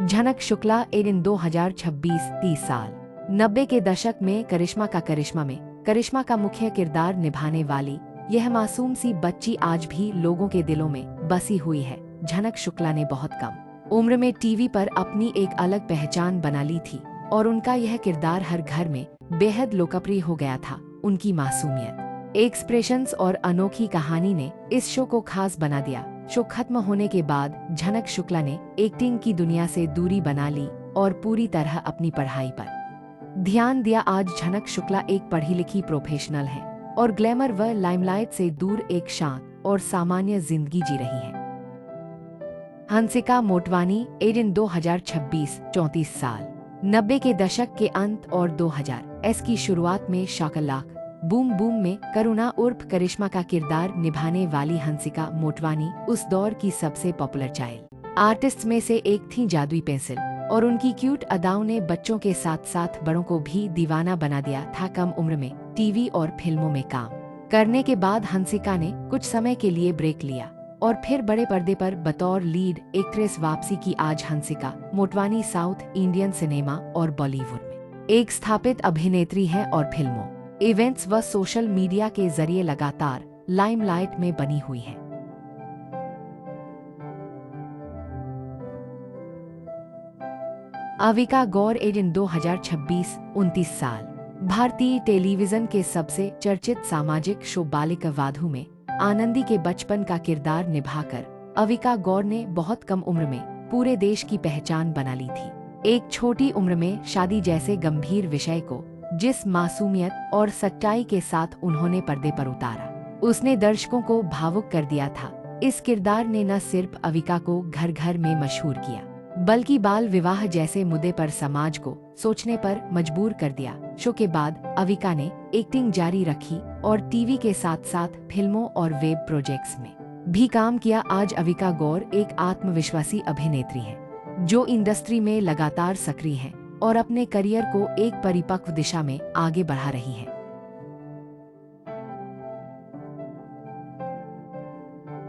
झनक शुक्ला इन 2026 30 साल। 90 के दशक में करिश्मा का मुख्य किरदार निभाने वाली यह मासूम सी बच्ची आज भी लोगों के दिलों में बसी हुई है। झनक शुक्ला ने बहुत कम उम्र में टीवी पर अपनी एक अलग पहचान बना ली थी और उनका यह किरदार हर घर में बेहद लोकप्रिय हो गया था। उनकी मासूमियत, एक्सप्रेशंस और अनोखी कहानी ने इस शो को खास बना दिया। शो खत्म होने के बाद झनक शुक्ला ने एक्टिंग की दुनिया से दूरी बना ली और पूरी तरह अपनी पढ़ाई पर ध्यान दिया। आज झनक शुक्ला एक पढ़ी लिखी प्रोफेशनल है और ग्लैमर व लाइमलाइट से दूर एक शांत और सामान्य जिंदगी जी रही है। हंसिका मोटवानी इन 2026 34 साल। 90 के दशक के अंत और 2000 की शुरुआत में शाकालाका बूम बूम में करुणा उर्फ करिश्मा का किरदार निभाने वाली हंसिका मोटवानी उस दौर की सबसे पॉपुलर चाइल्ड आर्टिस्ट में से एक थी। जादुई पेंसिल और उनकी क्यूट अदाओं ने बच्चों के साथ साथ बड़ों को भी दीवाना बना दिया था। कम उम्र में टीवी और फिल्मों में काम करने के बाद हंसिका ने कुछ समय के लिए ब्रेक लिया और फिर बड़े पर्दे पर बतौर लीड एक्ट्रेस वापसी की। आज Hansika Motwani south Indian cinema और बॉलीवुड में एक स्थापित अभिनेत्री है और फिल्मों, इवेंट्स व सोशल मीडिया के जरिए लगातार लाइमलाइट में बनी हुई है। अविका गौर इन 2026 29 साल। भारतीय टेलीविजन के सबसे चर्चित सामाजिक शो बालिका वाधू में आनंदी के बचपन का किरदार निभाकर अविका गौर ने बहुत कम उम्र में पूरे देश की पहचान बना ली थी। एक छोटी उम्र में शादी जैसे गंभीर विषय को जिस मासूमियत और सच्चाई के साथ उन्होंने पर्दे पर उतारा, उसने दर्शकों को भावुक कर दिया था। इस किरदार ने न सिर्फ अविका को घर घर में मशहूर किया, बल्कि बाल विवाह जैसे मुद्दे पर समाज को सोचने पर मजबूर कर दिया। शो के बाद अविका ने एक्टिंग जारी रखी और टीवी के साथ साथ फिल्मों और वेब प्रोजेक्ट्स में भी काम किया। आज अविका गौर एक आत्मविश्वासी अभिनेत्री है जो इंडस्ट्री में लगातार सक्रिय है और अपने करियर को एक परिपक्व दिशा में आगे बढ़ा रही है।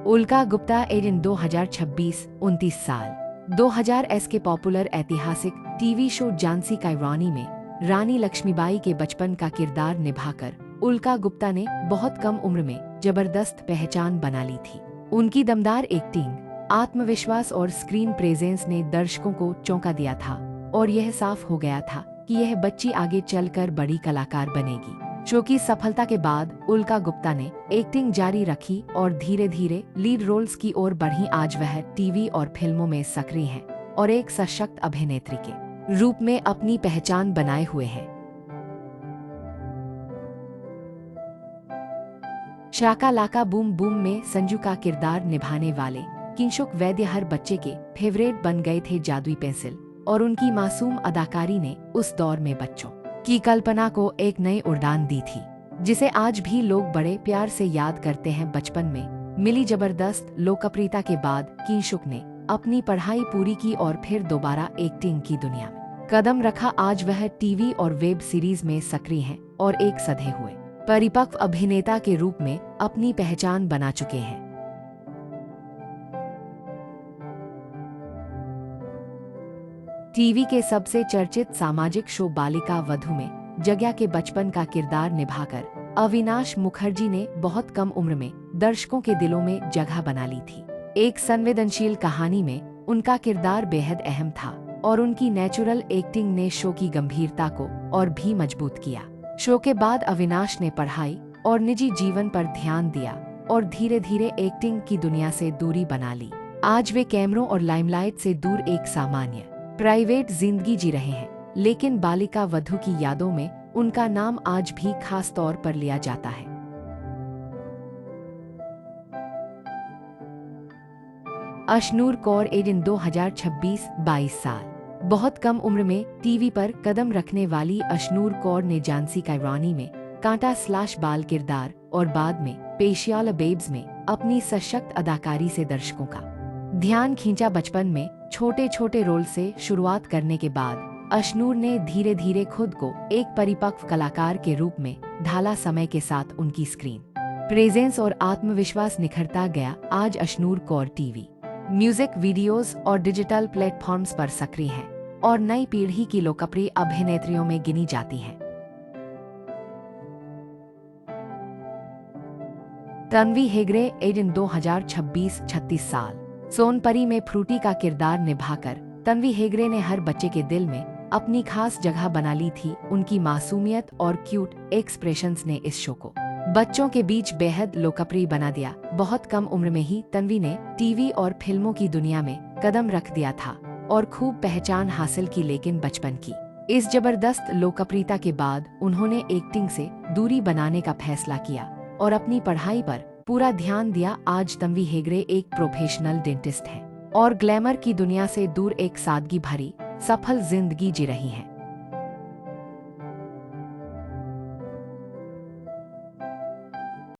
उल्का गुप्ता इन 2026 29 साल। 2000 के पॉपुलर ऐतिहासिक टीवी शो झांसी की रानी में रानी लक्ष्मीबाई के बचपन का किरदार निभाकर उल्का गुप्ता ने बहुत कम उम्र में जबरदस्त पहचान बना ली थी। उनकी दमदार एक्टिंग, आत्मविश्वास और स्क्रीन प्रेजेंस ने दर्शकों को चौंका दिया था और यह साफ हो गया था कि यह बच्ची आगे चलकर बड़ी कलाकार बनेगी। शो की सफलता के बाद उल्का गुप्ता ने एक्टिंग जारी रखी और धीरे धीरे लीड रोल्स की ओर बढ़ी। आज वह टीवी और फिल्मों में सक्रिय हैं और एक सशक्त अभिनेत्री के रूप में अपनी पहचान बनाए हुए हैं। शाकालाका बूम बूम में संजू का किरदार निभाने वाले किंशुक वैद्य हर बच्चे के फेवरेट बन गए थे। जादुई पेंसिल और उनकी मासूम अदाकारी ने उस दौर में बच्चों की कल्पना को एक नई उड़ान दी थी, जिसे आज भी लोग बड़े प्यार से याद करते हैं। बचपन में मिली जबरदस्त लोकप्रियता के बाद किंशुक ने अपनी पढ़ाई पूरी की और फिर दोबारा एक्टिंग की दुनिया में कदम रखा। आज वह टीवी और वेब सीरीज में सक्रिय हैं और एक सधे हुए परिपक्व अभिनेता के रूप में अपनी पहचान बना चुके हैं। टीवी के सबसे चर्चित सामाजिक शो बालिका वधू में जग्या के बचपन का किरदार निभाकर अविनाश मुखर्जी ने बहुत कम उम्र में दर्शकों के दिलों में जगह बना ली थी। एक संवेदनशील कहानी में उनका किरदार बेहद अहम था और उनकी नेचुरल एक्टिंग ने शो की गंभीरता को और भी मजबूत किया। शो के बाद अविनाश ने पढ़ाई और निजी जीवन पर ध्यान दिया और धीरे धीरे एक्टिंग की दुनिया से दूरी बना ली। आज वे कैमरों और लाइमलाइट से दूर एक सामान्य प्राइवेट जिंदगी जी रहे हैं, लेकिन बालिका वधू की यादों में उनका नाम आज भी खास तौर पर लिया जाता है। अशनूर कौर इन 2026 22 साल। बहुत कम उम्र में टीवी पर कदम रखने वाली अशनूर कौर ने झांसी की रानी में कांटा स्लैश बाल किरदार और बाद में पेशियाला बेब्स में अपनी सशक्त अदाकारी से दर्शकों का ध्यान खींचा। बचपन में छोटे छोटे रोल से शुरुआत करने के बाद अशनूर ने धीरे धीरे खुद को एक परिपक्व कलाकार के रूप में ढाला। समय के साथ उनकी स्क्रीन प्रेजेंस और आत्मविश्वास निखरता गया। आज Ashnoor Kaur TV music videos और डिजिटल प्लेटफॉर्म्स पर सक्रिय हैं और नई पीढ़ी की लोकप्रिय अभिनेत्रियों में गिनी जाती हैं। तन्वी हेगड़े एज इन 2026 36 साल। सोनपरी में फ्रूटी का किरदार निभाकर तन्वी हेगड़े ने हर बच्चे के दिल में अपनी खास जगह बना ली थी। उनकी मासूमियत और क्यूट एक्सप्रेशंस ने इस शो को बच्चों के बीच बेहद लोकप्रिय बना दिया। बहुत कम उम्र में ही तन्वी ने टीवी और फिल्मों की दुनिया में कदम रख दिया था और खूब पहचान हासिल की, लेकिन बचपन की इस जबरदस्त लोकप्रियता के बाद उन्होंने एक्टिंग से दूरी बनाने का फैसला किया और अपनी पढ़ाई पर पूरा ध्यान दिया। आज तन्वी हेगड़े एक प्रोफेशनल डेंटिस्ट हैं और ग्लैमर की दुनिया से दूर एक सादगी भरी सफल जिंदगी जी रही हैं।